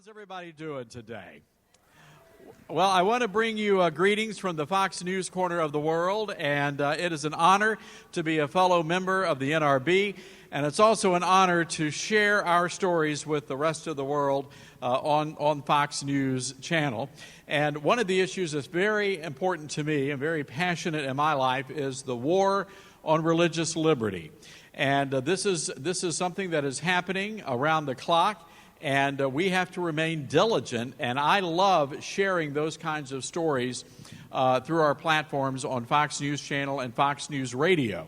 How's everybody doing today? Well, I want to bring you greetings from the Fox News corner of the world, and it is an honor to be a fellow member of the NRB, and it's also an honor to share our stories with the rest of the world on Fox News channel. And one of the issues that's very important to me and very passionate in my life is the war on religious liberty. And this is something that is happening around the clock. And we have to remain diligent, and I love sharing those kinds of stories through our platforms on Fox News Channel and Fox News Radio.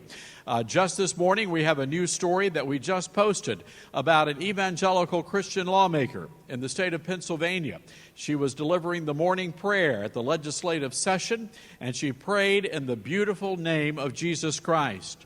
Just this morning, we have a new story that we just posted about an evangelical Christian lawmaker in the state of Pennsylvania. She was delivering the morning prayer at the legislative session, and she prayed in the beautiful name of Jesus Christ.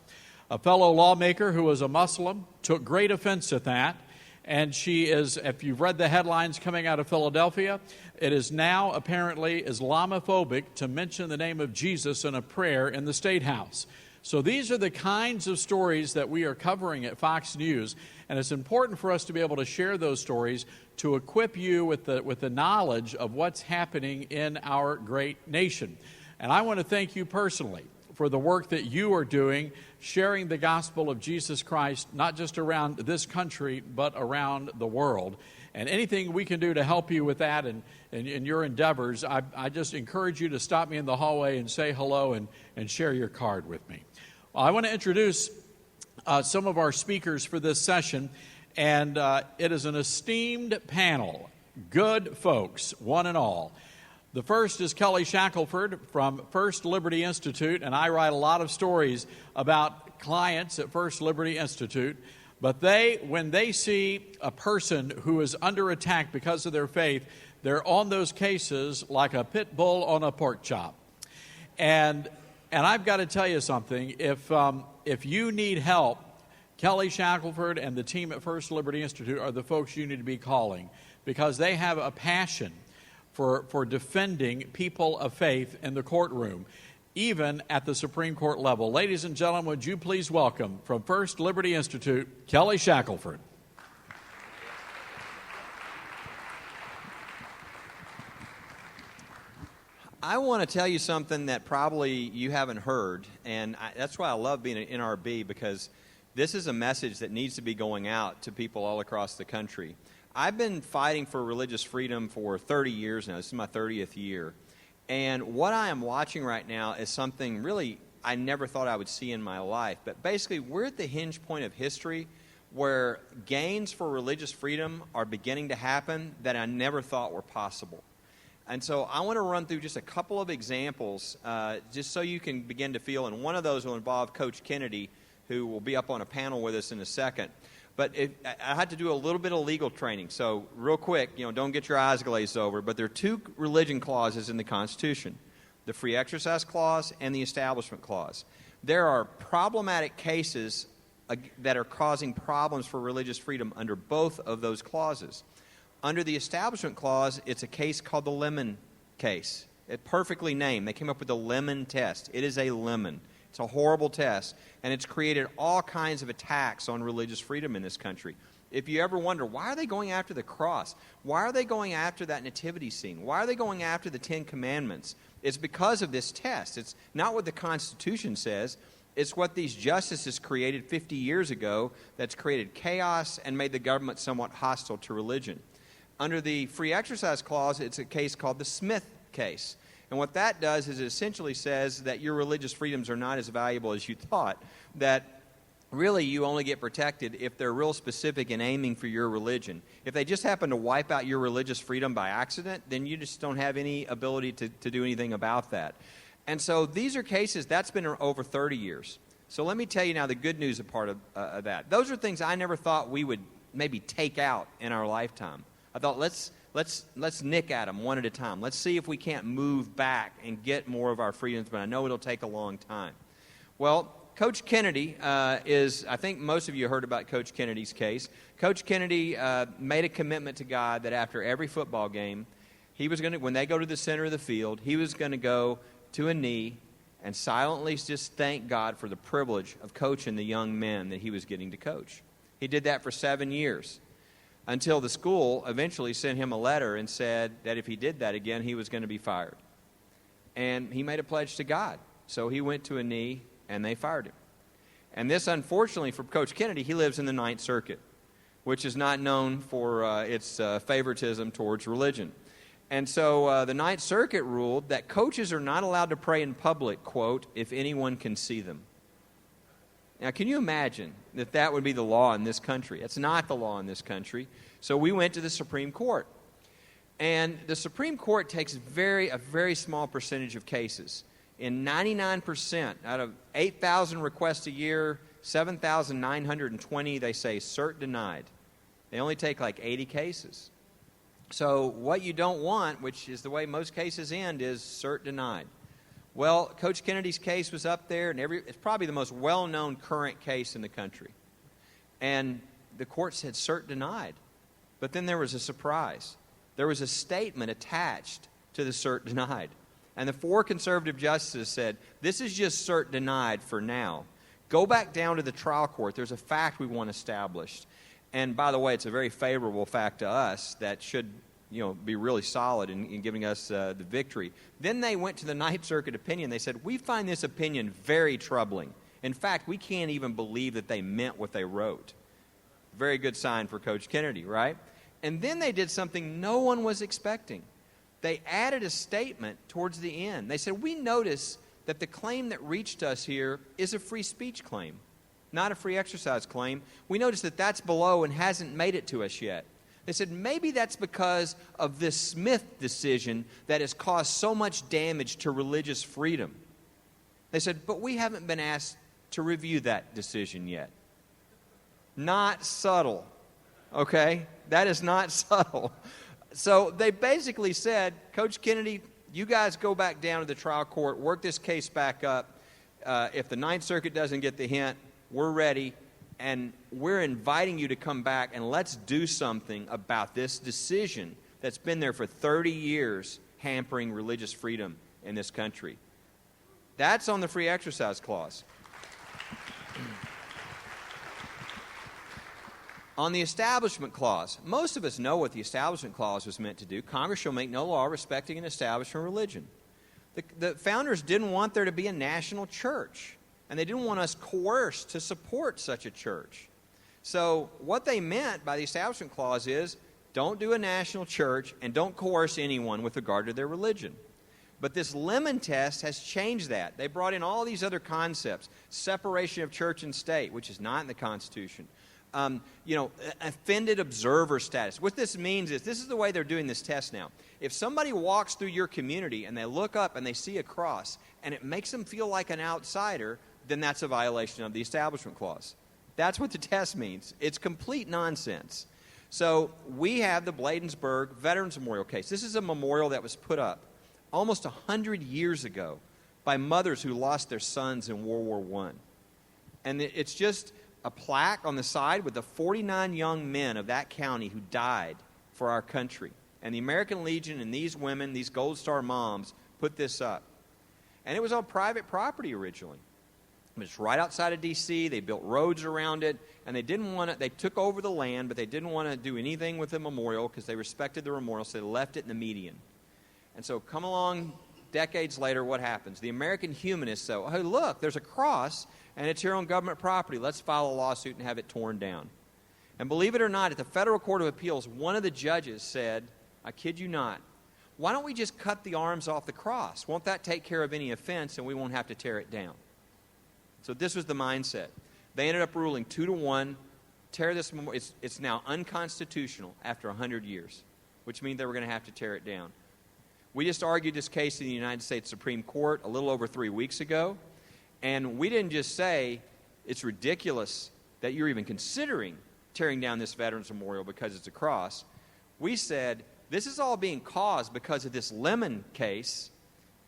A fellow lawmaker who was a Muslim took great offense at that. And she is, if you've read the headlines coming out of Philadelphia, it is now apparently Islamophobic to mention the name of Jesus in a prayer in the State House. So these are the kinds of stories that we are covering at Fox News, and it's important for us to be able to share those stories to equip you with the knowledge of what's happening in our great nation. And I want to thank you personally for the work that you are doing, sharing the gospel of Jesus Christ, not just around this country, but around the world. And anything we can do to help you with that and in your endeavors, I just encourage you to stop me in the hallway and say hello and share your card with me. Well, I want to introduce some of our speakers for this session, and it is an esteemed panel, good folks, one and all. The first is Kelly Shackelford from First Liberty Institute, and I write a lot of stories about clients at First Liberty Institute, but when they see a person who is under attack because of their faith, they're on those cases like a pit bull on a pork chop. And I've got to tell you something, if you need help, Kelly Shackelford and the team at First Liberty Institute are the folks you need to be calling, because they have a passion for defending people of faith in the courtroom, even at the Supreme Court level. Ladies and gentlemen, would you please welcome from First Liberty Institute, Kelly Shackelford. I want to tell you something that probably you haven't heard, and that's why I love being an NRB, because this is a message that needs to be going out to people all across the country. I've been fighting for religious freedom for 30 years now. This is my 30th year. And what I am watching right now is something really I never thought I would see in my life. But basically, we're at the hinge point of history where gains for religious freedom are beginning to happen that I never thought were possible. And so I want to run through just a couple of examples just so you can begin to feel. And one of those will involve Coach Kennedy, who will be up on a panel with us in a second. But I had to do a little bit of legal training. So real quick, don't get your eyes glazed over, but there are two religion clauses in the Constitution, the Free Exercise Clause and the Establishment Clause. There are problematic cases that are causing problems for religious freedom under both of those clauses. Under the Establishment Clause, it's a case called the Lemon case. It's perfectly named. They came up with the Lemon test. It is a lemon. It's a horrible test, and it's created all kinds of attacks on religious freedom in this country. If you ever wonder, why are they going after the cross? Why are they going after that nativity scene? Why are they going after the Ten Commandments? It's because of this test. It's not what the Constitution says. It's what these justices created 50 years ago that's created chaos and made the government somewhat hostile to religion. Under the Free Exercise Clause, it's a case called the Smith case. And what that does is it essentially says that your religious freedoms are not as valuable as you thought, that really you only get protected if they're real specific in aiming for your religion. If they just happen to wipe out your religious freedom by accident, then you just don't have any ability to do anything about that. And so these are cases, that's been over 30 years. So let me tell you now the good news part of that. Those are things I never thought we would maybe take out in our lifetime. I thought, let's nick at them one at a time. Let's see if we can't move back and get more of our freedoms, but I know it'll take a long time. Well, Coach Kennedy is, I think most of you heard about Coach Kennedy's case. Coach Kennedy made a commitment to God that after every football game, he was going to, when they go to the center of the field, he was going to go to a knee and silently just thank God for the privilege of coaching the young men that he was getting to coach. He did that for 7 years. until the school eventually sent him a letter and said that if he did that again, he was going to be fired. And he made a pledge to God. So he went to a knee, and they fired him. And this, unfortunately, for Coach Kennedy, he lives in the Ninth Circuit, which is not known for its favoritism towards religion. And so the Ninth Circuit ruled that coaches are not allowed to pray in public, quote, if anyone can see them. Now, can you imagine that that would be the law in this country? It's not the law in this country. So we went to the Supreme Court. And the Supreme Court takes a very small percentage of cases. In 99% out of 8,000 requests a year, 7,920, they say cert denied. They only take like 80 cases. So what you don't want, which is the way most cases end, is cert denied. Well, Coach Kennedy's case was up there, and it's probably the most well-known current case in the country. And the court said cert denied. But then there was a surprise. There was a statement attached to the cert denied. And the 4 conservative justices said, this is just cert denied for now. Go back down to the trial court. There's a fact we want established. And by the way, it's a very favorable fact to us that should be really solid in giving us the victory. Then they went to the Ninth Circuit opinion. They said, we find this opinion very troubling. In fact, we can't even believe that they meant what they wrote. Very good sign for Coach Kennedy, right? And then they did something no one was expecting. They added a statement towards the end. They said, we notice that the claim that reached us here is a free speech claim, not a free exercise claim. We notice that that's below and hasn't made it to us yet. They said, maybe that's because of this Smith decision that has caused so much damage to religious freedom. They said, but we haven't been asked to review that decision yet. Not subtle, okay? That is not subtle. So they basically said, Coach Kennedy, you guys go back down to the trial court, work this case back up. If the Ninth Circuit doesn't get the hint, we're ready, and we're inviting you to come back, and let's do something about this decision that's been there for 30 years hampering religious freedom in this country. That's on the free exercise clause. On the Establishment Clause, most of us know what the Establishment Clause was meant to do. Congress shall make no law respecting an establishment religion. The founders didn't want there to be a national church, and they didn't want us coerced to support such a church. So what they meant by the Establishment Clause is, don't do a national church and don't coerce anyone with regard to their religion. But this Lemon Test has changed that. They brought in all these other concepts, separation of church and state, which is not in the Constitution. Offended observer status. What this means is, this is the way they're doing this test now. If somebody walks through your community and they look up and they see a cross and it makes them feel like an outsider, then that's a violation of the Establishment Clause. That's what the test means. It's complete nonsense. So we have the Bladensburg Veterans Memorial case. This is a memorial that was put up almost 100 years ago by mothers who lost their sons in World War I. And it's just a plaque on the side with the 49 young men of that county who died for our country. And the American Legion and these women, these Gold Star moms, put this up. And it was on private property originally. It was right outside of D.C. They built roads around it, and they didn't want to. They took over the land, but they didn't want to do anything with the memorial because they respected the memorial, so they left it in the median. And so come along decades later, what happens? The American humanists say, hey, look, there's a cross, and it's here on government property. Let's file a lawsuit and have it torn down. And believe it or not, at the Federal Court of Appeals, one of the judges said, I kid you not, why don't we just cut the arms off the cross? Won't that take care of any offense, and we won't have to tear it down? So this was the mindset. They ended up ruling 2-1, tear this memorial. It's now unconstitutional after 100 years, which means they were going to have to tear it down. We just argued this case in the United States Supreme Court a little over 3 weeks ago. And we didn't just say, it's ridiculous that you're even considering tearing down this Veterans Memorial because it's a cross. We said, this is all being caused because of this Lemon case,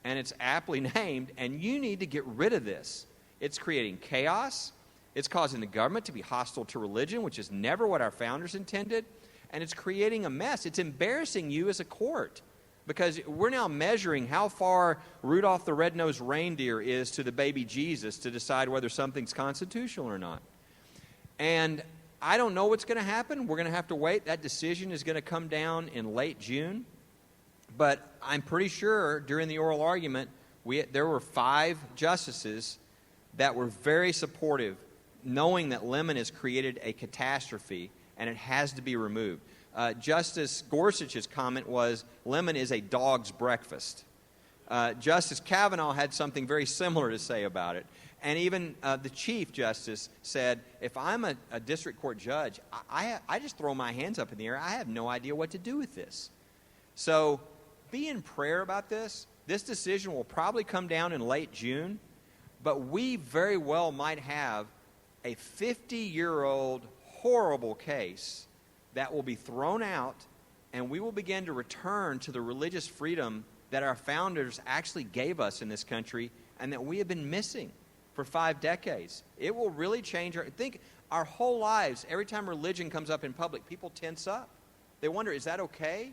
and it's aptly named, and you need to get rid of this. It's creating chaos. It's causing the government to be hostile to religion, which is never what our founders intended. And it's creating a mess. It's embarrassing you as a court. Because we're now measuring how far Rudolph the Red-Nosed Reindeer is to the baby Jesus to decide whether something's constitutional or not. And I don't know what's going to happen. We're going to have to wait. That decision is going to come down in late June. But I'm pretty sure during the oral argument, there were 5 justices that were very supportive, knowing that lemon has created a catastrophe and it has to be removed. Justice Gorsuch's comment was, lemon is a dog's breakfast. Justice Kavanaugh had something very similar to say about it. And even the Chief Justice said, if I'm a district court judge, I just throw my hands up in the air. I have no idea what to do with this. So be in prayer about this. This decision will probably come down in late June, but we very well might have a 50-year-old horrible case that will be thrown out, and we will begin to return to the religious freedom that our founders actually gave us in this country and that we have been missing for 5 decades. It will really change our whole lives. Every time religion comes up in public, people tense up. They wonder, is that okay?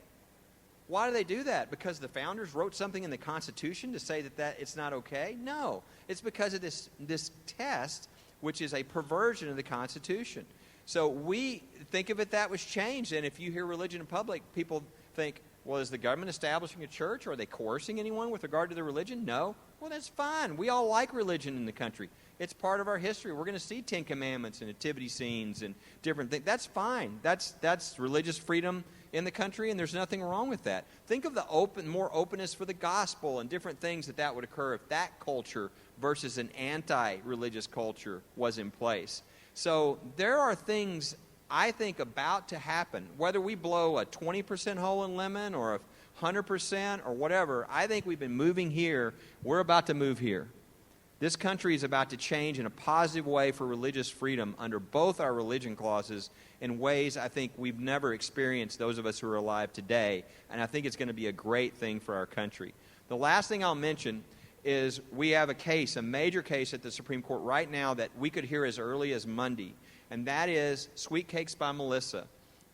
Why do they do that? Because the founders wrote something in the Constitution to say that it's not okay? No. It's because of this test, which is a perversion of the Constitution. So we think of it that was changed. And if you hear religion in public, people think, well, is the government establishing a church? Or are they coercing anyone with regard to their religion? No. Well, that's fine. We all like religion in the country. It's part of our history. We're going to see 10 Commandments and nativity scenes and different things. That's fine. That's religious freedom in the country, and there's nothing wrong with that. Think of the more openness for the gospel and different things that would occur if that culture versus an anti-religious culture was in place. So there are things, I think, about to happen. Whether we blow a 20% hole in lemon or a 100% or whatever, I think we've been moving here. We're about to move here. This country is about to change in a positive way for religious freedom under both our religion clauses in ways I think we've never experienced, those of us who are alive today, and I think it's going to be a great thing for our country. The last thing I'll mention is we have a major case at the Supreme Court right now that we could hear as early as Monday, and that is Sweet Cakes by Melissa.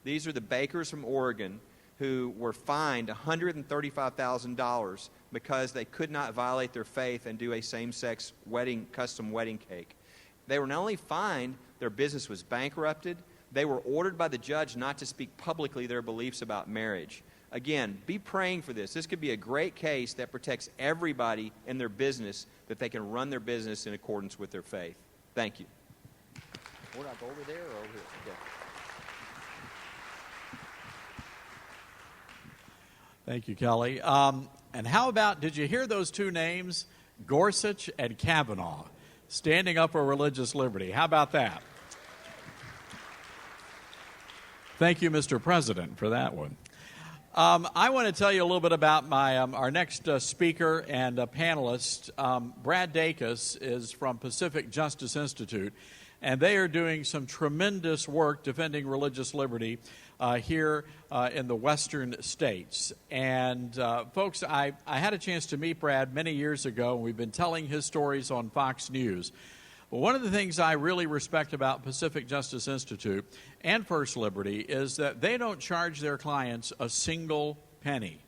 These are the bakers from Oregon who were fined $135,000 because they could not violate their faith and do a same-sex custom wedding cake. They were not only fined, their business was bankrupted. They were ordered by the judge not to speak publicly their beliefs about marriage. Again, be praying for this. This could be a great case that protects everybody in their business, that they can run their business in accordance with their faith. Thank you. Would I go over there or over here? Yeah. Thank you, Kelly. And how about, did you hear those 2 names, Gorsuch and Kavanaugh, standing up for religious liberty? How about that? Thank you, Mr. President, for that one. I want to tell you a little bit about our next speaker and panelist. Brad Dacus is from Pacific Justice Institute, and they are doing some tremendous work defending religious liberty here in the western states. And folks, I had a chance to meet Brad many years ago, and we've been telling his stories on Fox News. Well, one of the things I really respect about Pacific Justice Institute and First Liberty is that they don't charge their clients a single penny.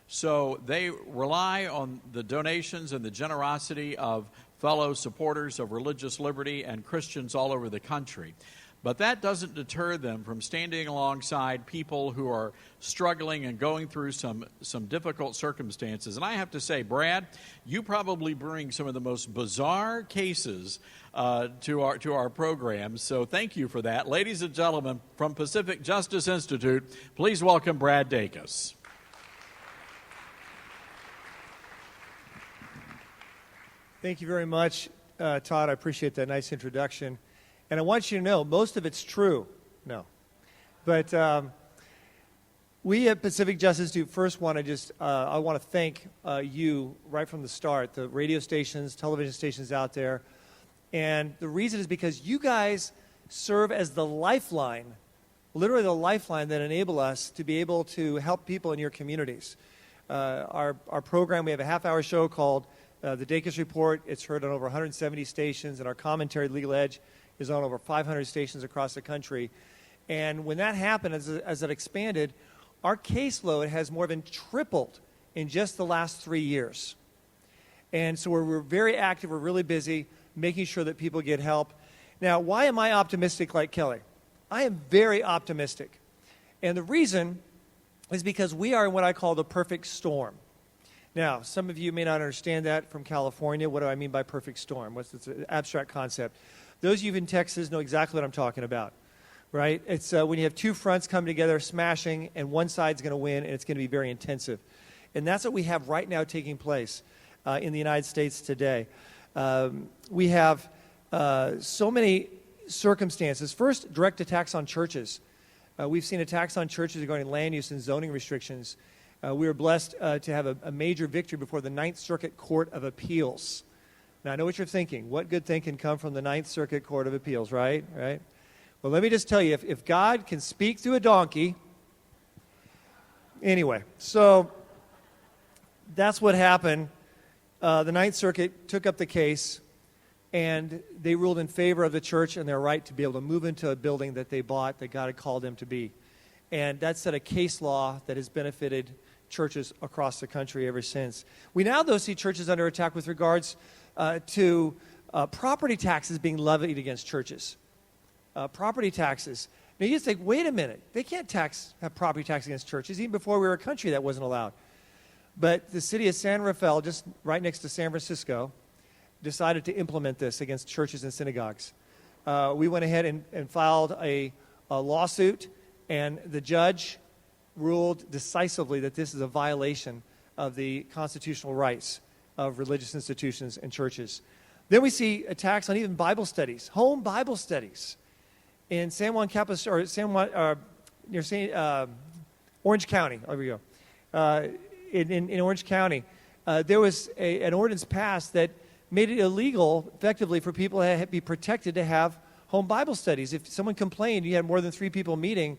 So they rely on the donations and the generosity of fellow supporters of religious liberty and Christians all over the country. But that doesn't deter them from standing alongside people who are struggling and going through some difficult circumstances. And I have to say, Brad, you probably bring some of the most bizarre cases to our program. So thank you for that. Ladies and gentlemen, from Pacific Justice Institute, please welcome Brad Dacus. Thank you very much, Todd. I appreciate that nice introduction. And I want you to know, most of it's true. No. But we at Pacific Justice Institute first want to I want to thank you right from the start, the radio stations, television stations out there. And the reason is because you guys serve as the lifeline, literally the lifeline that enable us to be able to help people in your communities. Our program, we have a half-hour show called The Dacus Report. It's heard on over 170 stations, and our commentary, Legal Edge, is on over 500 stations across the country. And when that happened, as it expanded, our caseload has more than tripled in just the last 3 years. And so we're very active, we're really busy, making sure that people get help. Now, why am I optimistic like Kelly? I am very optimistic. And the reason is because we are in what I call the perfect storm. Now, some of you may not understand that from California. What do I mean by perfect storm? It's an abstract concept. Those of you in Texas know exactly what I'm talking about, right? It's when you have two fronts coming together, smashing, and one side's going to win, and it's going to be very intensive. And that's what we have right now taking place in the United States today. We have so many circumstances. First, direct attacks on churches. We've seen attacks on churches regarding land use and zoning restrictions. We were blessed to have a major victory before the Ninth Circuit Court of Appeals. Now, I know what you're thinking. What good thing can come from the Ninth Circuit Court of Appeals, right? Right? Well, let me just tell you, if God can speak through a donkey, anyway, so that's what happened. The Ninth Circuit took up the case, and they ruled in favor of the church and their right to be able to move into a building that they bought that God had called them to be. And that set a case law that has benefited churches across the country ever since. We now, though, see churches under attack with regards to property taxes being levied against churches. Property taxes. Now, you just think, wait a minute. They can't have property tax against churches. Even before we were a country, that wasn't allowed. But the city of San Rafael, just right next to San Francisco, decided to implement this against churches and synagogues. We went ahead and filed a lawsuit, and the judge ruled decisively that this is a violation of the constitutional rights of religious institutions and churches. Then we see attacks on even Bible studies, home Bible studies. In San Juan Capistrano, or San Juan, near Orange County, there we go. In Orange County, there was an ordinance passed that made it illegal, effectively, for people to be protected to have home Bible studies. If someone complained, you had more than 3 people meeting,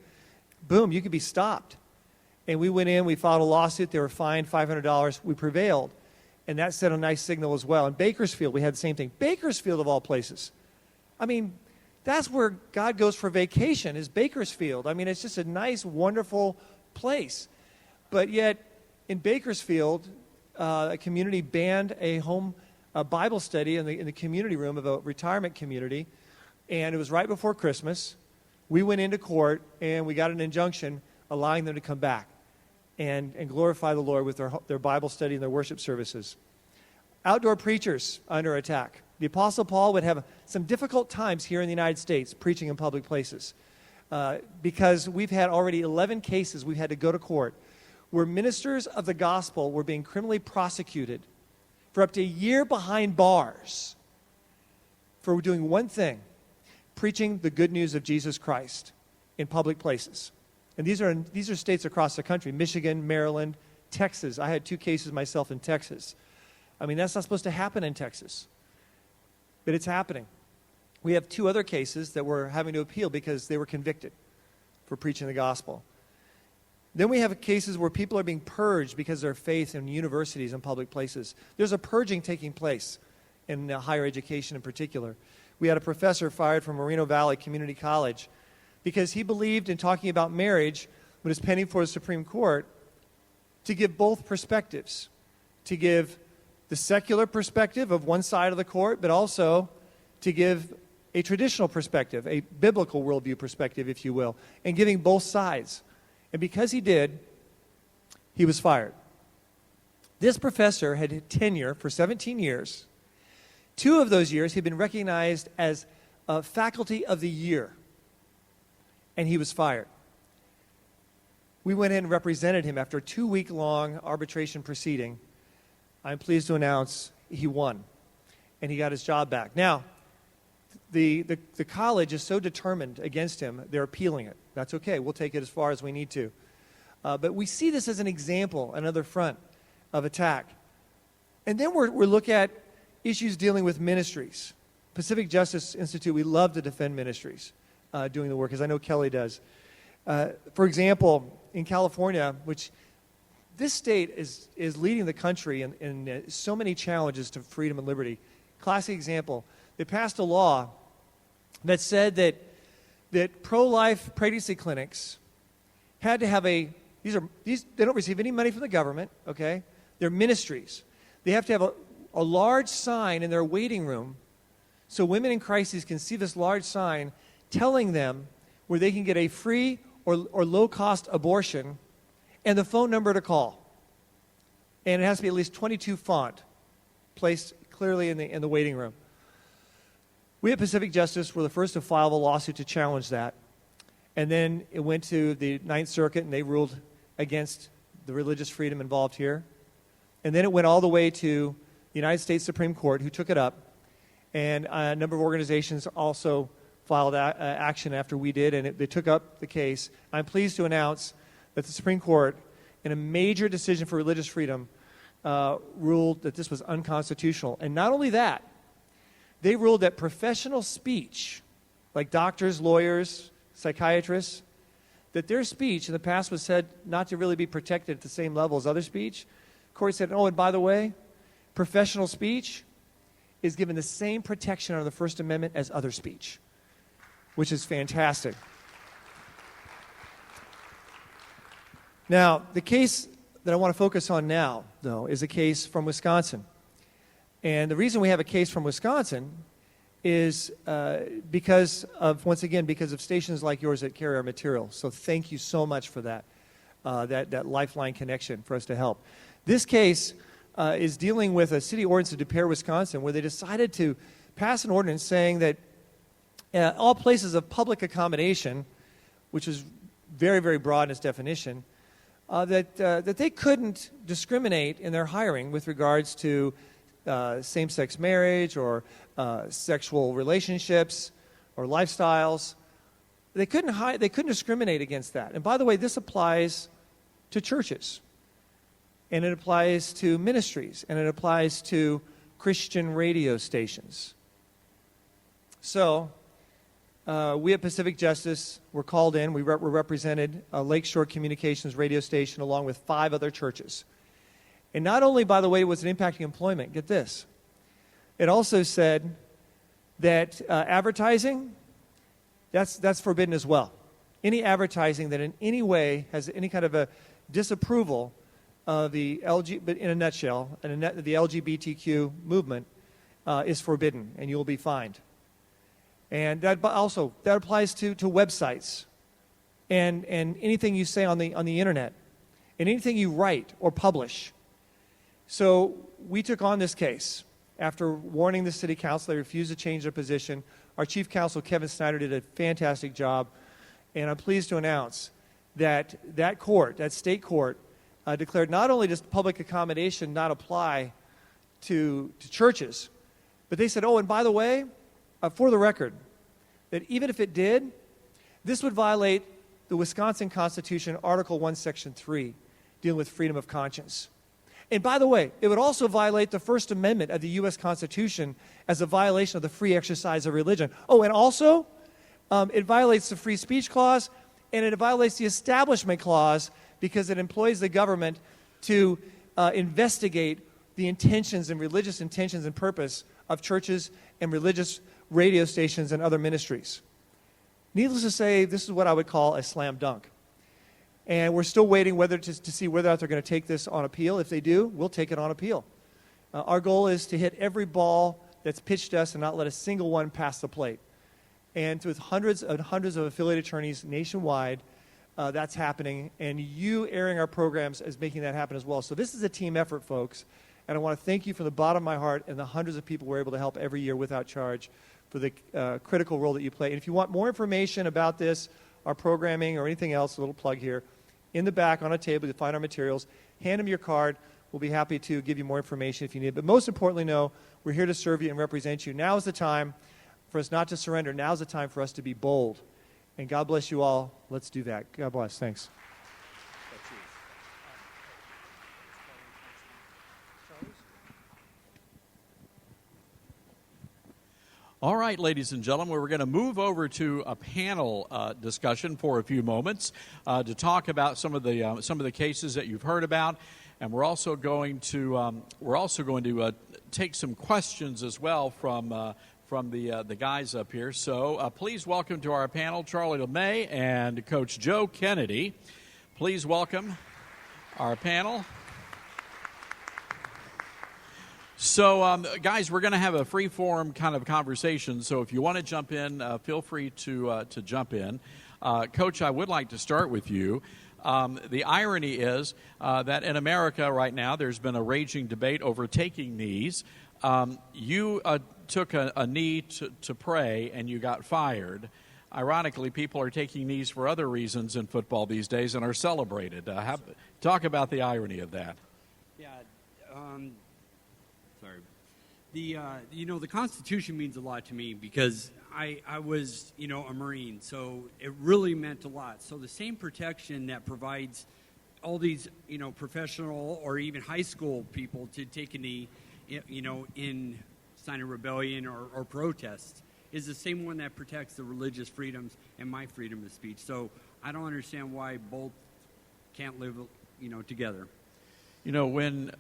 boom, you could be stopped. And we went in, we filed a lawsuit, they were fined $500, we prevailed. And that sent a nice signal as well. In Bakersfield, we had the same thing. Bakersfield, of all places. I mean, that's where God goes for vacation, is Bakersfield. I mean, it's just a nice, wonderful place. But yet, in Bakersfield, a community banned a home Bible study in the community room of a retirement community, and it was right before Christmas. We went into court, and we got an injunction allowing them to come back and glorify the Lord with their Bible study and their worship services. Outdoor preachers under attack. The Apostle Paul would have some difficult times here in the United States preaching in public places because we've had already 11 cases we've had to go to court where ministers of the gospel were being criminally prosecuted for up to a year behind bars for doing one thing, preaching the good news of Jesus Christ in public places. And these are states across the country, Michigan, Maryland, Texas. I had 2 cases myself in Texas. I mean, that's not supposed to happen in Texas, but it's happening. We have 2 other cases that we're having to appeal because they were convicted for preaching the gospel. Then we have cases where people are being purged because of their faith in universities and public places. There's a purging taking place in higher education in particular. We had a professor fired from Moreno Valley Community College because he believed in talking about marriage when it was pending for the Supreme Court to give both perspectives, to give the secular perspective of one side of the court, but also to give a traditional perspective, a biblical worldview perspective, if you will, and giving both sides. And because he did, he was fired. This professor had tenure for 17 years. 2 of those years, he'd been recognized as a Faculty of the Year, and he was fired. We went in and represented him after a 2-week-long arbitration proceeding. I'm pleased to announce he won, and he got his job back. Now, the college is so determined against him, they're appealing it. That's okay. We'll take it as far as we need to. But we see this as an example, another front of attack. And then we look at issues dealing with ministries. Pacific Justice Institute, we love to defend ministries doing the work, as I know Kelly does. For example, in California, which this state is leading the country in so many challenges to freedom and liberty. Classic example, they passed a law that said that pro-life pregnancy clinics had to have they don't receive any money from the government, okay? They're ministries. They have to have a large sign in their waiting room so women in crisis can see this large sign telling them where they can get a free or low-cost abortion and the phone number to call. And it has to be at least 22 font, placed clearly in the waiting room. We at Pacific Justice were the first to file a lawsuit to challenge that. And then it went to the Ninth Circuit, and they ruled against the religious freedom involved here. And then it went all the way to the United States Supreme Court, who took it up. And a number of organizations also filed action after we did, and they took up the case. I'm pleased to announce that the Supreme Court, in a major decision for religious freedom, ruled that this was unconstitutional. And not only that, they ruled that professional speech, like doctors, lawyers, psychiatrists, that their speech in the past was said not to really be protected at the same level as other speech. The court said, oh, and by the way, professional speech is given the same protection under the First Amendment as other speech, which is fantastic. Now, the case that I want to focus on now, though, is a case from Wisconsin. And the reason we have a case from Wisconsin is because of stations like yours that carry our material. So thank you so much for that, that lifeline connection for us to help. This case is dealing with a city ordinance of Des Peres, Wisconsin, where they decided to pass an ordinance saying that all places of public accommodation, which is very, very broad in its definition, that they couldn't discriminate in their hiring with regards to same-sex marriage or sexual relationships or lifestyles. They couldn't discriminate against that. And by the way, this applies to churches, and it applies to ministries, and it applies to Christian radio stations. So we at Pacific Justice were called in. We were represented Lakeshore Communications radio station along with 5 other churches. And not only, by the way, was it impacting employment, get this. It also said that advertising, that's forbidden as well. Any advertising that in any way has any kind of a disapproval of the but in a nutshell, the LGBTQ movement is forbidden, and you will be fined. And that applies to websites and anything you say on the internet and anything you write or publish. So we took on this case. After warning the city council, they refused to change their position. Our chief counsel, Kevin Snyder, did a fantastic job. And I'm pleased to announce that that state court, declared not only does public accommodation not apply to churches, but they said, oh, and by the way, for the record, that even if it did, this would violate the Wisconsin Constitution, Article 1, Section 3, dealing with freedom of conscience. And by the way, it would also violate the First Amendment of the U.S. Constitution as a violation of the free exercise of religion. Oh, and also, it violates the Free Speech Clause, and it violates the Establishment Clause because it employs the government to investigate the intentions and religious intentions and purpose of churches and religious radio stations and other ministries. Needless to say, this is what I would call a slam dunk. And we're still waiting to see whether or not they're going to take this on appeal. If they do, we'll take it on appeal. Our goal is to hit every ball that's pitched us and not let a single one pass the plate. And with hundreds and hundreds of affiliate attorneys nationwide, that's happening. And you airing our programs is making that happen as well. So this is a team effort, folks. And I want to thank you from the bottom of my heart and the hundreds of people we're able to help every year without charge for the critical role that you play. And if you want more information about this, our programming, or anything else, a little plug here, in the back on a table, you'll find our materials. Hand them your card. We'll be happy to give you more information if you need it. But most importantly, know we're here to serve you and represent you. Now is the time for us not to surrender. Now is the time for us to be bold. And God bless you all. Let's do that. God bless. Thanks. All right, ladies and gentlemen, we're going to move over to a panel discussion for a few moments to talk about some of the cases that you've heard about, and we're also going to take some questions as well from the guys up here. So please welcome to our panel Charlie LeMay and Coach Joe Kennedy. Please welcome our panel. So, guys, we're going to have a free-form kind of conversation. So if you want to jump in, feel free to jump in. Coach, I would like to start with you. The irony is that in America right now, there's been a raging debate over taking knees. You took a knee to pray, and you got fired. Ironically, people are taking knees for other reasons in football these days and are celebrated. Talk about the irony of that. Yeah, sorry. The Constitution means a lot to me because I was, a Marine, so it really meant a lot. So the same protection that provides all these, professional or even high school people to take a knee, in sign of rebellion or protest is the same one that protects the religious freedoms and my freedom of speech. So I don't understand why both can't live, together. When,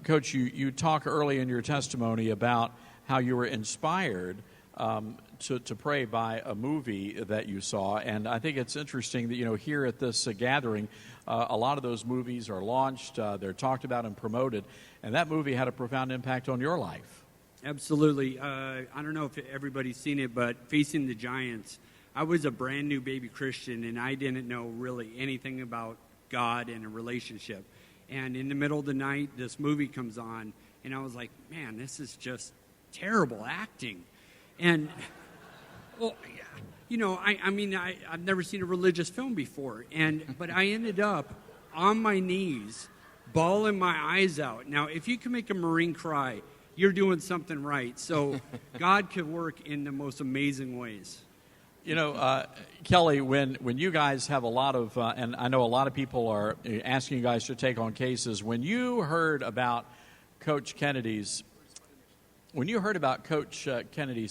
Coach, you talk early in your testimony about how you were inspired to pray by a movie that you saw, and I think it's interesting that, here at this gathering, a lot of those movies are launched, they're talked about and promoted, and that movie had a profound impact on your life. Absolutely. I don't know if everybody's seen it, but Facing the Giants, I was a brand new baby Christian, and I didn't know really anything about God and a relationship. And in the middle of the night, this movie comes on, and I was like, man, this is just terrible acting. And, well, I've never seen a religious film before, but I ended up on my knees, bawling my eyes out. Now, if you can make a Marine cry, you're doing something right. So God could work in the most amazing ways. Kelly, when you guys have a lot of, and I know a lot of people are asking you guys to take on cases, when you heard about Coach Kennedy's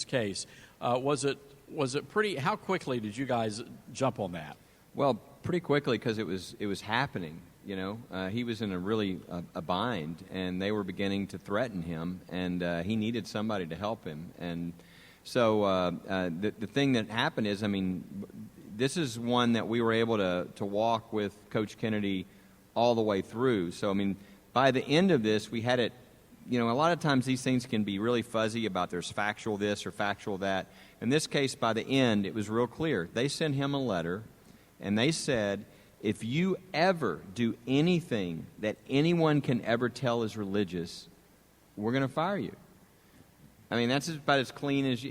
case, was it pretty? How quickly did you guys jump on that? Well, pretty quickly because it was happening. He was in a bind, and they were beginning to threaten him, and he needed somebody to help him. And so the thing that happened is, this is one that we were able to walk with Coach Kennedy all the way through. So, by the end of this, we had it. A lot of times these things can be really fuzzy about there's factual this or factual that. In this case, by the end, it was real clear. They sent him a letter, and they said, if you ever do anything that anyone can ever tell is religious, we're going to fire you. That's about as clean as,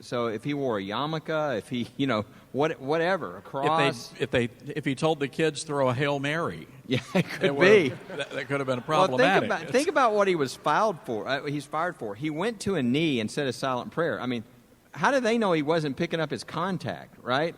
so if he wore a yarmulke, if he, whatever, a cross. If he told the kids throw a Hail Mary. Yeah, it could be. That could have been problematic. Well, think about what he was fired for. He's fired for. He went to a knee and said a silent prayer. How did they know he wasn't picking up his contact, right?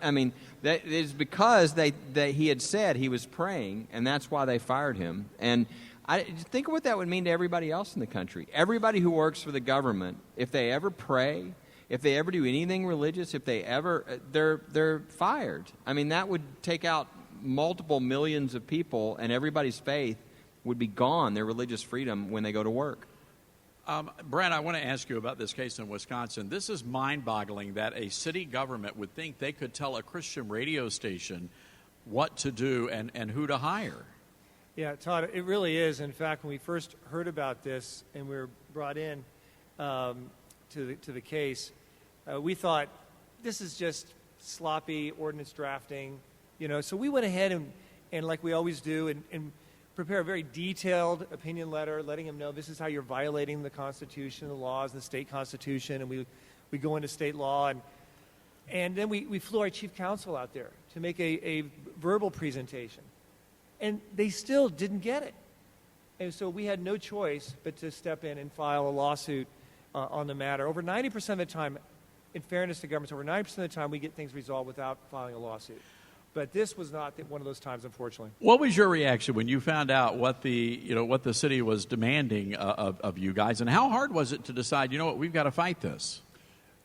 That is because he had said he was praying, and that's why they fired him. And I think of what that would mean to everybody else in the country. Everybody who works for the government, if they ever pray, if they ever do anything religious, if they ever, they're fired. That would take out multiple millions of people, and everybody's faith would be gone, their religious freedom, when they go to work. Brad, I want to ask you about this case in Wisconsin. This is mind-boggling that a city government would think they could tell a Christian radio station what to do and who to hire. Yeah, Todd, it really is. In fact, when we first heard about this and we were brought in to the case, we thought this is just sloppy ordinance drafting, So we went ahead and like we always do, and prepare a very detailed opinion letter, letting him know this is how you're violating the Constitution, the laws, the state Constitution, and we go into state law, and then we flew our chief counsel out there to make a verbal presentation. And they still didn't get it. And so we had no choice but to step in and file a lawsuit on the matter. Over 90% of the time, in fairness to governments, over 90% of the time we get things resolved without filing a lawsuit. But this was not one of those times, unfortunately. What was your reaction when you found out what the city was demanding of you guys, and how hard was it to decide, we've got to fight this?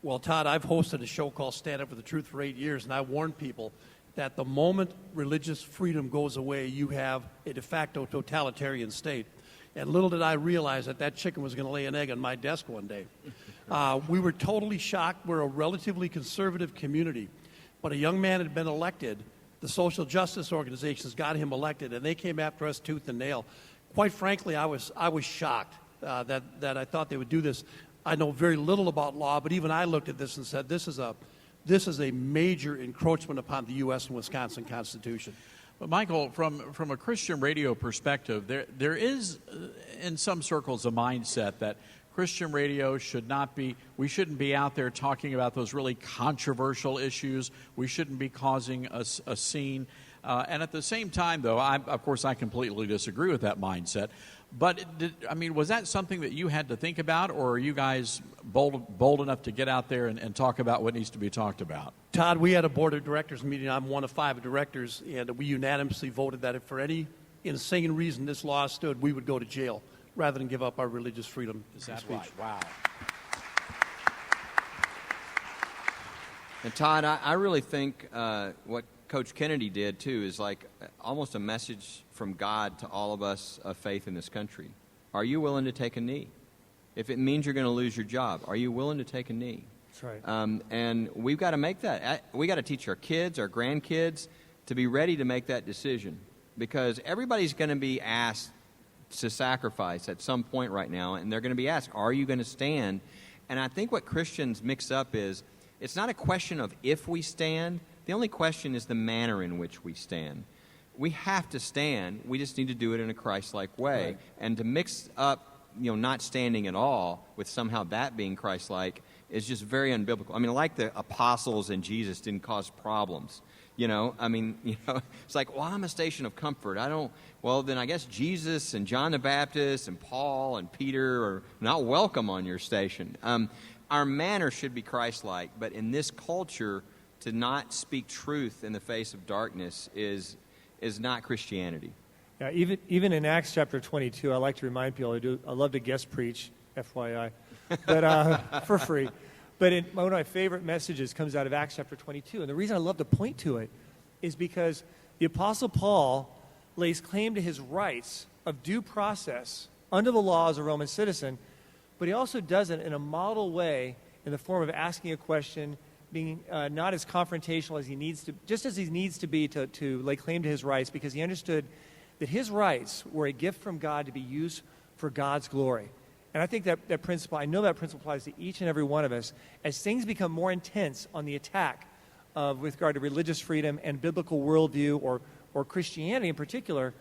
Well, Todd, I've hosted a show called Stand Up for the Truth for 8 years, and I warned people that the moment religious freedom goes away, you have a de facto totalitarian state. And little did I realize that chicken was going to lay an egg on my desk one day. We were totally shocked. We're a relatively conservative community. But a young man had been elected. The social justice organizations got him elected, and they came after us tooth and nail. Quite frankly, I was shocked that I thought they would do this. I know very little about law, but even I looked at this and said, this is a this is a major encroachment upon the U.S. and Wisconsin Constitution. But Michael, from a Christian radio perspective, there is in some circles a mindset that Christian radio we shouldn't be out there talking about those really controversial issues. We shouldn't be causing a scene. And at the same time, though, of course, I completely disagree with that mindset. But, was that something that you had to think about, or are you guys bold enough to get out there and talk about what needs to be talked about? Todd, we had a board of directors meeting. I'm one of 5 directors, and we unanimously voted that if for any insane reason this law stood, we would go to jail rather than give up our religious freedom. Is that speech. right? Wow. And Todd, I really think what Coach Kennedy did, too, is like almost a message from God to all of us of faith in this country. Are you willing to take a knee? If it means you're going to lose your job, are you willing to take a knee? That's right. And we've got to make that. We got to teach our kids, our grandkids, to be ready to make that decision. Because everybody's going to be asked to sacrifice at some point right now, and they're going to be asked, are you going to stand? And I think what Christians mix up is, it's not a question of if we stand. The only question is the manner in which we stand. We have to stand. We just need to do it in a Christ-like way. Right. And to mix up, not standing at all with somehow that being Christ-like is just very unbiblical. Like the apostles and Jesus didn't cause problems. It's like, well, I'm a station of comfort. Well, then I guess Jesus and John the Baptist and Paul and Peter are not welcome on your station. Our manner should be Christ-like, but in this culture, to not speak truth in the face of darkness is not Christianity. Yeah, even in Acts chapter 22, I like to remind people, I love to guest preach, FYI, but for free. But one of my favorite messages comes out of Acts chapter 22. And the reason I love to point to it is because the Apostle Paul lays claim to his rights of due process under the law as a Roman citizen, but he also does it in a model way in the form of asking a question, being not as confrontational as he needs to, just as he needs to be to lay claim to his rights, because he understood that his rights were a gift from God to be used for God's glory. And I think that principle, I know that principle applies to each and every one of us. As things become more intense on the attack with regard to religious freedom and biblical worldview or Christianity in particular,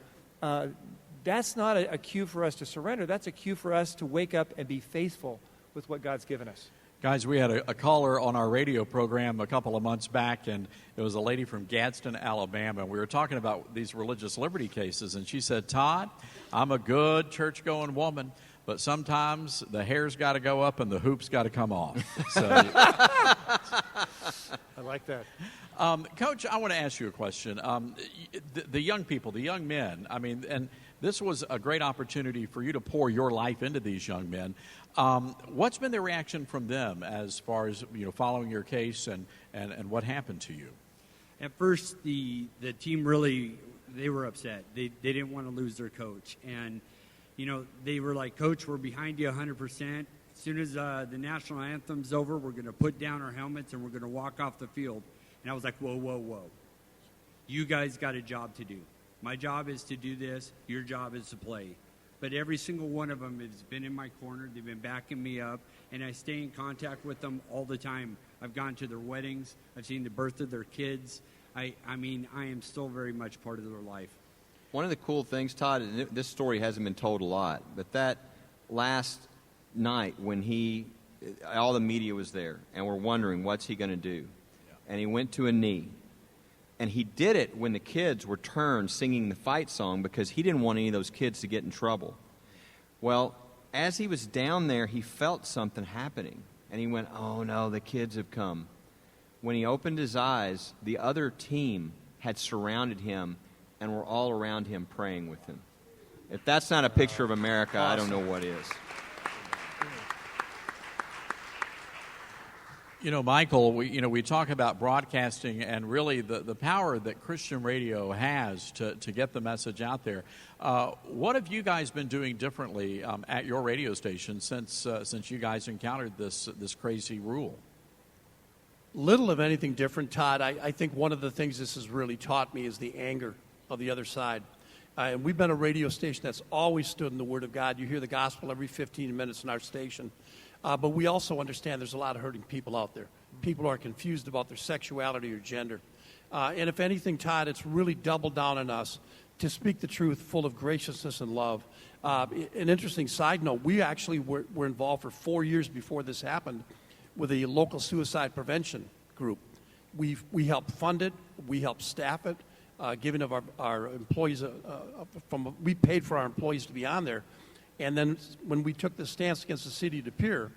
that's not a cue for us to surrender. That's a cue for us to wake up and be faithful with what God's given us. Guys, we had a caller on our radio program a couple of months back, and it was a lady from Gadsden, Alabama, and we were talking about these religious liberty cases, and she said, Todd, I'm a good church-going woman, but sometimes the hair's got to go up and the hoop's got to come off. So, I like that. Coach, I want to ask you a question. The young people, the young men, and this was a great opportunity for you to pour your life into these young men. What's been the reaction from them as far as following your case and what happened to you? At first, the team really, they were upset. They didn't want to lose their coach. And, they were like, Coach, we're behind you 100%. As soon as the national anthem's over, we're going to put down our helmets and we're going to walk off the field. And I was like, whoa, whoa, whoa. You guys got a job to do. My job is to do this. Your job is to play. But every single one of them has been in my corner. They've been backing me up, and I stay in contact with them all the time. I've gone to their weddings. I've seen the birth of their kids. I am still very much part of their life. One of the cool things, Todd, and this story hasn't been told a lot, but that last night when all the media was there, and we're wondering what's he going to do, and he went to a knee. And he did it when the kids were turned singing the fight song because he didn't want any of those kids to get in trouble. Well, as he was down there, he felt something happening. And he went, oh, no, the kids have come. When he opened his eyes, the other team had surrounded him and were all around him praying with him. If that's not a picture of America, awesome. I don't know what is. Michael, we talk about broadcasting and really the power that Christian radio has to get the message out there. What have you guys been doing differently at your radio station since you guys encountered this crazy rule? Little of anything different, Todd. I think one of the things this has really taught me is the anger of the other side. And we've been a radio station that's always stood in the Word of God. You hear the gospel every 15 minutes in our station. But we also understand there's a lot of hurting people out there. People are confused about their sexuality or gender. And if anything, Todd, it's really doubled down on us to speak the truth full of graciousness and love. An interesting side note, we actually were involved for 4 years before this happened with a local suicide prevention group. We helped fund it. We helped staff it. Giving of our employees, we paid for our employees to be on there. And then when we took the stance against the city of De Pere,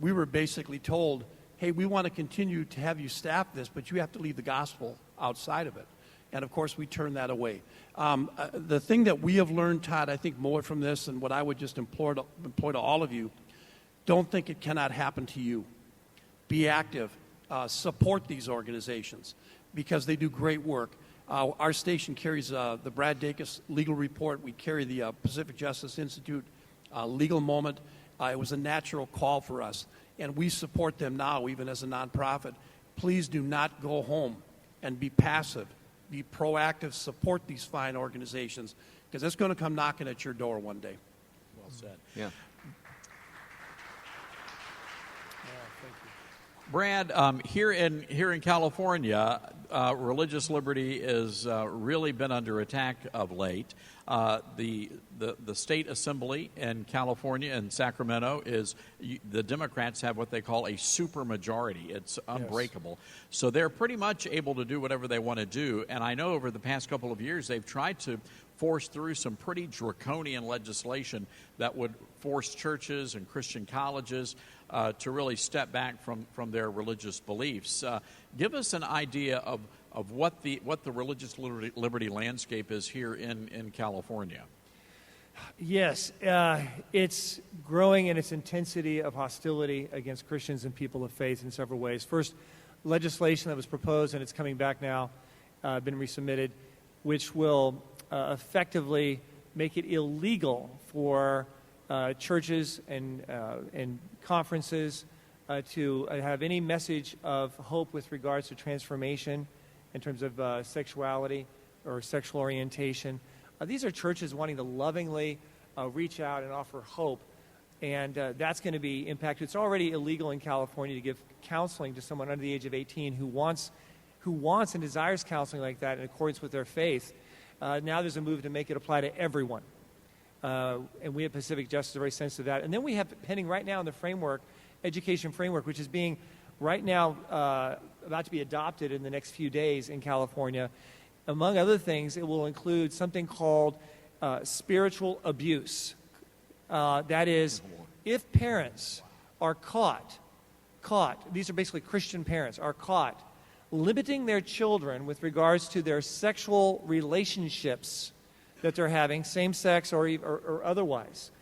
we were basically told, hey, we want to continue to have you staff this, but you have to leave the gospel outside of it. And, of course, we turned that away. The thing that we have learned, Todd, I think more from this, and what I would just employ to all of you, don't think it cannot happen to you. Be active. Support these organizations because they do great work. Our station carries the Brad Dacus Legal Report. We carry the Pacific Justice Institute Legal Moment. It was a natural call for us, and we support them now, even as a nonprofit. Please do not go home and be passive. Be proactive. Support these fine organizations because it's going to come knocking at your door one day. Well said. Yeah. Brad, here in California, religious liberty has really been under attack of late. The state assembly in California and Sacramento the Democrats have what they call a supermajority. It's unbreakable. Yes. So they're pretty much able to do whatever they want to do. And I know over the past couple of years they've tried to force through some pretty draconian legislation that would force churches and Christian colleges to really step back from their religious beliefs. Give us an idea of what the religious liberty landscape is here in California. Yes, it's growing in its intensity of hostility against Christians and people of faith in several ways. First, legislation that was proposed, and it's coming back now, been resubmitted, which will effectively make it illegal for churches and conferences to have any message of hope with regards to transformation in terms of sexuality or sexual orientation. These are churches wanting to lovingly reach out and offer hope, and that's going to be impacted. It's already illegal in California to give counseling to someone under the age of 18 who wants and desires counseling like that in accordance with their faith. Now there's a move to make it apply to everyone. And we at Pacific Justice are very sensitive to that. And then we have pending right now in the framework, education framework, which is being right now about to be adopted in the next few days in California. Among other things, it will include something called spiritual abuse. That is, if parents are caught, these are basically Christian parents, are caught limiting their children with regards to their sexual relationships that they're having, same-sex or otherwise,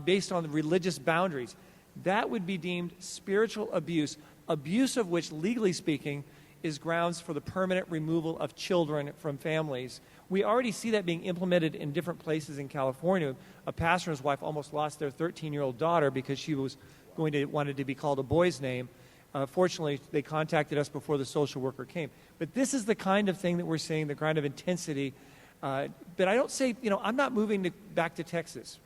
based on the religious boundaries, that would be deemed spiritual abuse of which, legally speaking, is grounds for the permanent removal of children from families. We already see that being implemented in different places in California. A pastor and his wife almost lost their 13-year-old daughter because she wanted to be called a boy's name. Fortunately, they contacted us before the social worker came. But this is the kind of thing that we're seeing, the kind of intensity. But I don't say, I'm not moving back to Texas.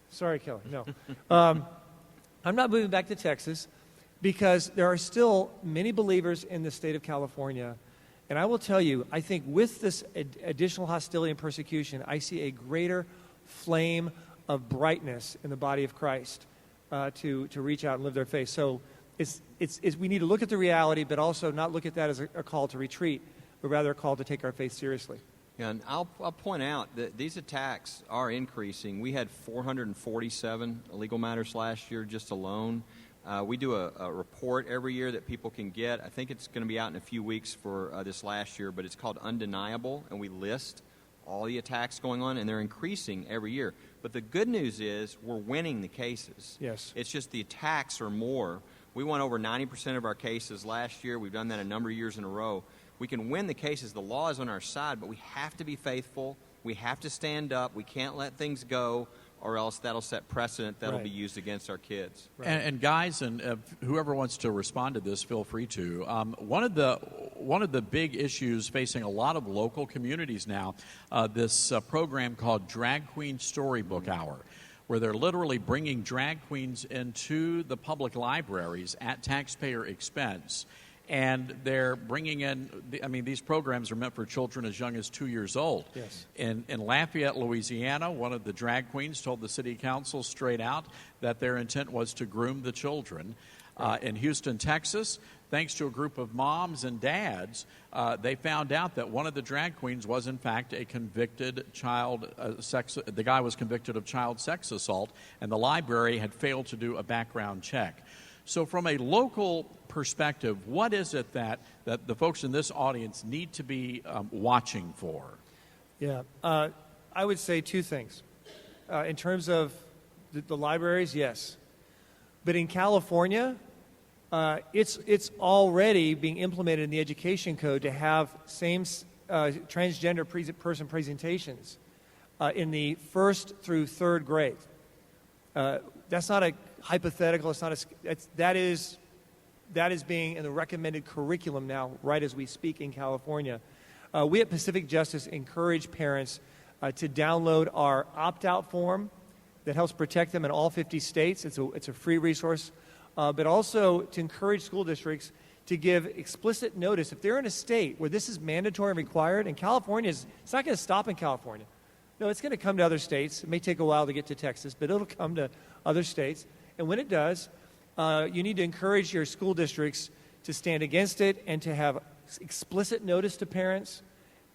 Sorry, Kelly, no. I'm not moving back to Texas because there are still many believers in the state of California. And I will tell you, I think with this additional hostility and persecution, I see a greater flame of brightness in the body of Christ to reach out and live their faith. So we need to look at the reality, but also not look at that as a call to retreat, but rather a call to take our faith seriously. Yeah, and I'll point out that these attacks are increasing. We had 447 illegal matters last year just alone. We do a report every year that people can get. I think it's going to be out in a few weeks for this last year, but it's called Undeniable, and we list all the attacks going on, and they're increasing every year. But the good news is we're winning the cases. Yes. It's just the attacks are more. We won over 90% of our cases last year. We've done that a number of years in a row. We can win the cases. The law is on our side, but we have to be faithful. We have to stand up. We can't let things go. or else that'll set precedent that'll Right. be used against our kids. And guys, and whoever wants to respond to this, feel free to. One of the big issues facing a lot of local communities now, this program called Drag Queen Storybook Hour, where they're literally bringing drag queens into the public libraries at taxpayer expense. And they're bringing in, these programs are meant for children as young as 2 years old. Yes. In Lafayette, Louisiana, one of the drag queens told the city council straight out that their intent was to groom the children. In Houston, Texas, thanks to a group of moms and dads, they found out that one of the drag queens was, in fact, a convicted the guy was convicted of child sex assault, and the library had failed to do a background check. So from a local perspective, what is it that the folks in this audience need to be watching for? Yeah, I would say two things. In terms of the libraries, yes. But in California, it's already being implemented in the education code to have transgender person presentations in the first through third grade. That's not a hypothetical. That is being in the recommended curriculum now, right as we speak in California. We at Pacific Justice encourage parents to download our opt-out form that helps protect them in all 50 states. It's a free resource, but also to encourage school districts to give explicit notice if they're in a state where this is mandatory and required. And California it's not going to stop in California. No, it's going to come to other states. It may take a while to get to Texas, but it'll come to other states. And when it does, you need to encourage your school districts to stand against it and to have explicit notice to parents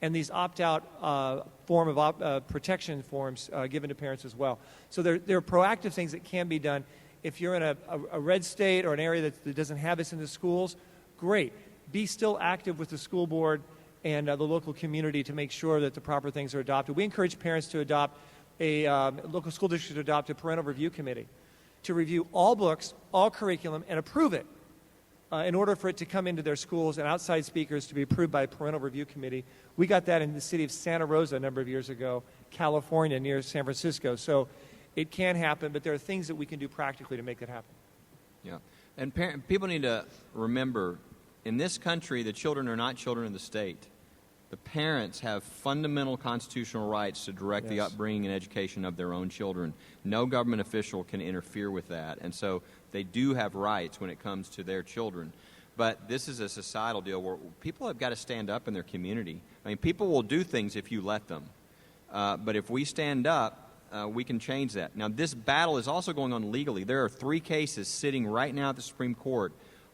and these opt-out form of protection forms given to parents as well. So there are proactive things that can be done. If you're in a red state or an area that doesn't have this in the schools, great. Be still active with the school board and the local community to make sure that the proper things are adopted. We encourage parents to adopt local school districts to adopt a parental review committee to review all books, all curriculum, and approve it in order for it to come into their schools and outside speakers to be approved by a parental review committee. We got that in the city of Santa Rosa a number of years ago, California, near San Francisco. So it can happen, but there are things that we can do practically to make it happen. Yeah. And people need to remember, in this country, the children are not children of the state. The parents have fundamental constitutional rights to direct the upbringing and education of their own children. No government official can interfere with that. And so they do have rights when it comes to their children. But this is a societal deal where people have got to stand up in their community. I mean, people will do things if you let them. But if we stand up, we can change that. Now, this battle is also going on legally. There are 3 cases sitting right now at the Supreme Court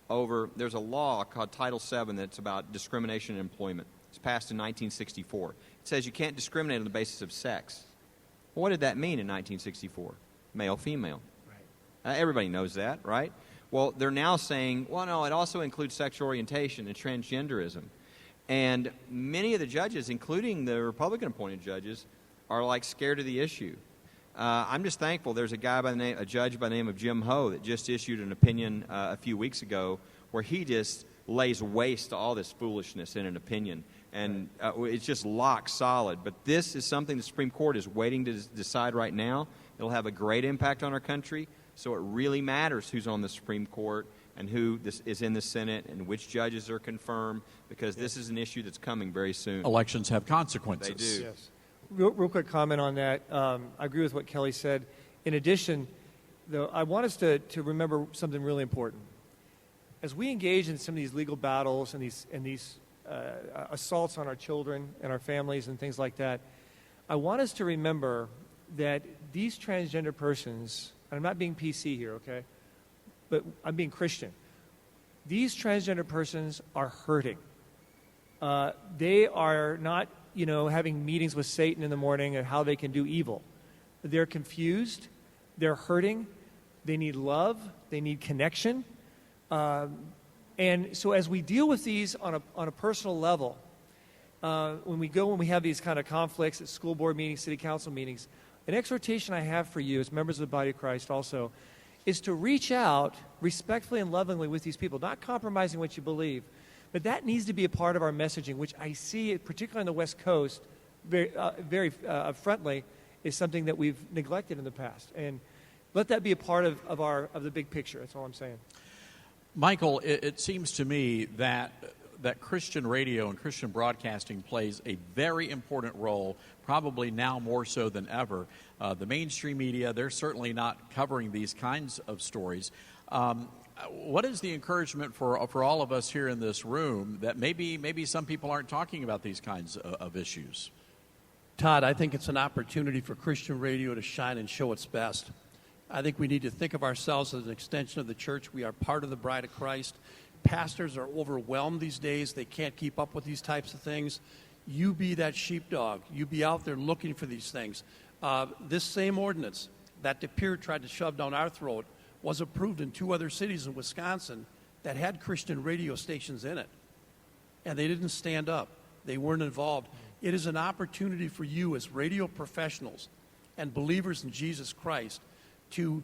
there's a law called Title VII that's about discrimination in employment. It's passed in 1964. It says you can't discriminate on the basis of sex. Well, what did that mean in 1964? Male, female. Right. Everybody knows that, right? Well, they're now saying, well, no, it also includes sexual orientation and transgenderism. And many of the judges, including the Republican-appointed judges, are like scared of the issue. I'm just thankful there's a judge by the name of Jim Ho that just issued an opinion a few weeks ago where he just lays waste to all this foolishness in an opinion. And it's just lock solid. But this is something the Supreme Court is waiting to decide right now. It'll have a great impact on our country. So it really matters who's on the Supreme Court and who is in the Senate and which judges are confirmed, because this is an issue that's coming very soon. Elections have consequences. They do. Yes. Real quick comment on that. I agree with what Kelly said. In addition, though, I want us to remember something really important. As we engage in some of these legal battles and these assaults on our children and our families and things like that, I want us to remember that these transgender persons, and I'm not being PC here, okay, but I'm being Christian. These transgender persons are hurting. They are not, having meetings with Satan in the morning and how they can do evil. They're confused. They're hurting. They need love. They need connection. And so as we deal with these on a personal level, when we have these kind of conflicts at school board meetings, city council meetings, an exhortation I have for you as members of the body of Christ also is to reach out respectfully and lovingly with these people, not compromising what you believe. But that needs to be a part of our messaging, which I see, particularly on the West Coast, very frontally, is something that we've neglected in the past. And let that be a part of the big picture. That's all I'm saying. Michael, it seems to me that Christian radio and Christian broadcasting plays a very important role, probably now more so than ever. The mainstream media, they're certainly not covering these kinds of stories. What is the encouragement for all of us here in this room that maybe some people aren't talking about these kinds of issues? Todd, I think it's an opportunity for Christian radio to shine and show its best. I think we need to think of ourselves as an extension of the church. We are part of the bride of Christ. Pastors are overwhelmed these days. They can't keep up with these types of things. You be that sheepdog. You be out there looking for these things. This same ordinance that De Pere tried to shove down our throat was approved in 2 other cities in Wisconsin that had Christian radio stations in it. And they didn't stand up. They weren't involved. It is an opportunity for you as radio professionals and believers in Jesus Christ to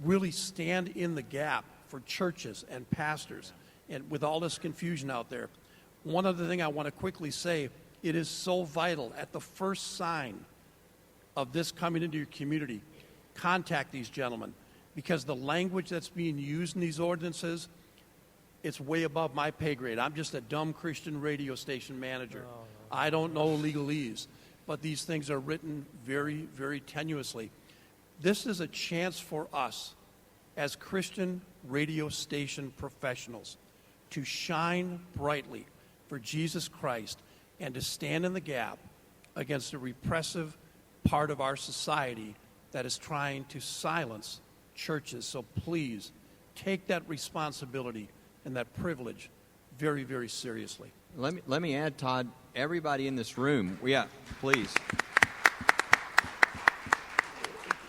really stand in the gap for churches and pastors. And with all this confusion out there, one other thing I want to quickly say, it is so vital at the first sign of this coming into your community, contact these gentlemen, because the language that's being used in these ordinances, it's way above my pay grade. I'm just a dumb Christian radio station manager. I don't know legalese, but these things are written very, very tenuously. This is a chance for us as Christian radio station professionals to shine brightly for Jesus Christ and to stand in the gap against a repressive part of our society that is trying to silence churches. So please take that responsibility and that privilege very, very seriously. Let me add, Todd, everybody in this room, please.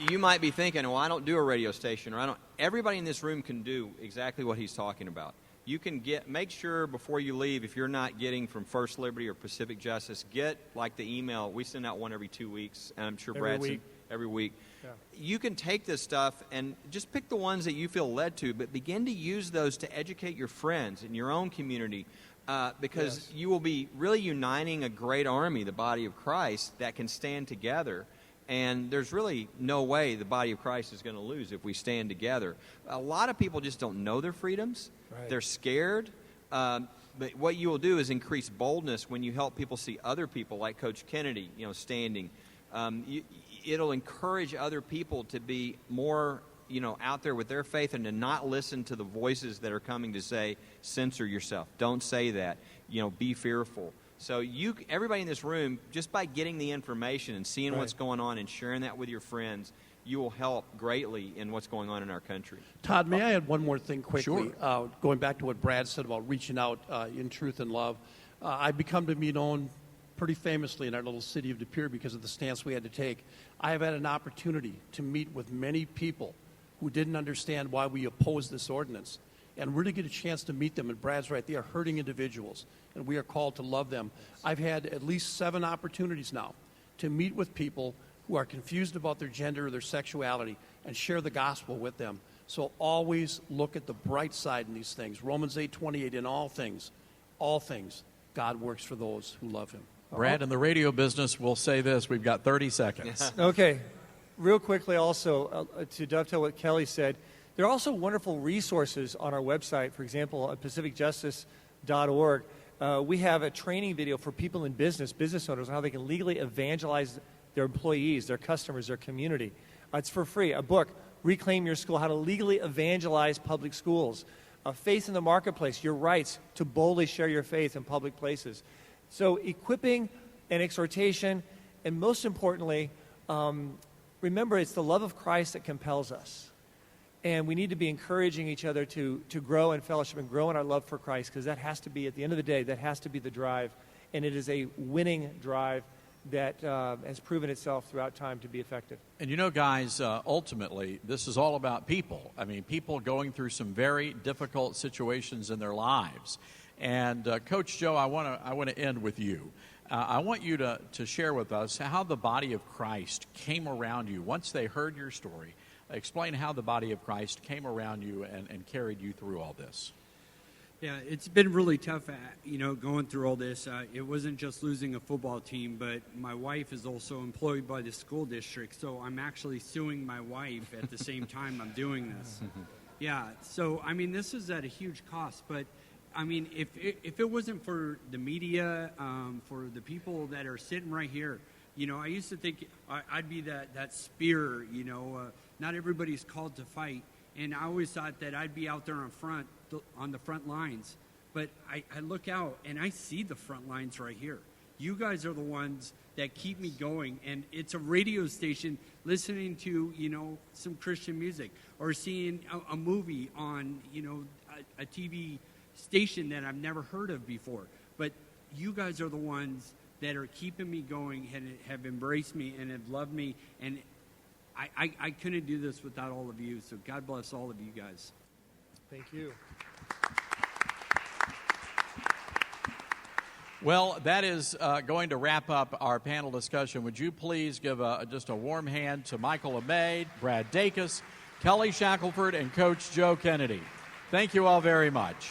You might be thinking, well, I don't do a radio station, or everybody in this room can do exactly what he's talking about. You can make sure before you leave, if you're not getting from First Liberty or Pacific Justice, get like the email. We send out one every 2 weeks, and I'm sure Brad's every week. Yeah. You can take this stuff and just pick the ones that you feel led to, but begin to use those to educate your friends in your own community, because you will be really uniting a great army, the body of Christ, that can stand together. And there's really no way the body of Christ is going to lose if we stand together. A lot of people just don't know their freedoms. Right. They're scared. But what you will do is increase boldness when you help people see other people like Coach Kennedy, standing. It'll encourage other people to be more, out there with their faith and to not listen to the voices that are coming to say, censor yourself. Don't say that. Be fearful. So everybody in this room, just by getting the information and seeing what's going on and sharing that with your friends, you will help greatly in what's going on in our country. Todd, may I add one more thing quickly? Sure. Going back to what Brad said about reaching out in truth and love, I've become to be known pretty famously in our little city of De Pere because of the stance we had to take. I have had an opportunity to meet with many people who didn't understand why we opposed this ordinance, and really get a chance to meet them. And Brad's right, they are hurting individuals, and we are called to love them. I've had at least 7 opportunities now to meet with people who are confused about their gender or their sexuality and share the gospel with them. So always look at the bright side in these things. Romans 8:28, in all things, God works for those who love him. Brad, in the radio business, we'll say this. We've got 30 seconds. Okay. Real quickly also, to dovetail what Kelly said, there are also wonderful resources on our website. For example, at pacificjustice.org, we have a training video for people in business owners, on how they can legally evangelize their employees, their customers, their community. It's for free. A book, Reclaim Your School, How to Legally Evangelize Public Schools. Faith in the Marketplace, Your Rights to Boldly Share Your Faith in Public Places. So equipping and exhortation, and most importantly, remember, it's the love of Christ that compels us. And we need to be encouraging each other to grow in fellowship and grow in our love for Christ, because that has to be, at the end of the day, that has to be the drive. And it is a winning drive that has proven itself throughout time to be effective. And guys, ultimately, this is all about people. I mean, people going through some very difficult situations in their lives. And Coach Joe, I want to end with you. I want you to share with us how the body of Christ came around you once they heard your story. Explain how the body of Christ came around you and carried you through all this. Yeah, it's been really tough, going through all this. It wasn't just losing a football team, but my wife is also employed by the school district, so I'm actually suing my wife at the same time I'm doing this. Yeah, so, I mean, this is at a huge cost, but, I mean, if it wasn't for the media, for the people that are sitting right here, I used to think I'd be that spear, not everybody's called to fight, and I always thought that I'd be out there on the front lines. But I look out and I see the front lines right here. You guys are the ones that keep me going, and it's a radio station listening to some Christian music, or seeing a movie on a TV station that I've never heard of before. But you guys are the ones that are keeping me going and have embraced me and have loved me, and I couldn't do this without all of you. So God bless all of you guys. Thank you. Well, that is going to wrap up our panel discussion. Would you please give just a warm hand to Michael Amade, Brad Dacus, Kelly Shackelford, and Coach Joe Kennedy. Thank you all very much.